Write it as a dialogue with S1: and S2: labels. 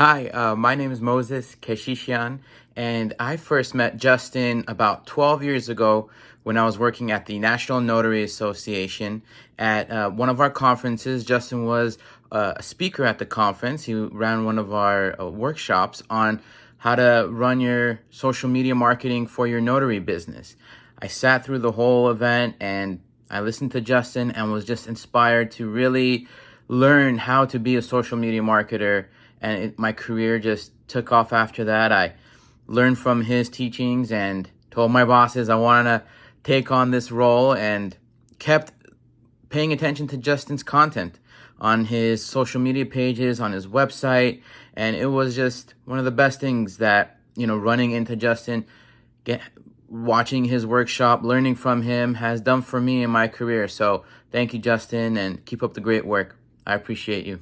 S1: Hi, my name is Moses Keshishian, and I first met Justin about 12 years ago when I was working at the National Notary Association. At one of our conferences, Justin was a speaker at the conference. He ran one of our workshops on how to run your social media marketing for your notary business. I sat through the whole event and I listened to Justin and was just inspired to really learn how to be a social media marketer, and my career just took off after that. I learned from his teachings and told my bosses I wanted to take on this role, and kept paying attention to Justin's content on his social media pages, on his website, and it was just one of the best things that, running into Justin, watching his workshop, learning from him has done for me in my career. So thank you, Justin, and keep up the great work. I appreciate you.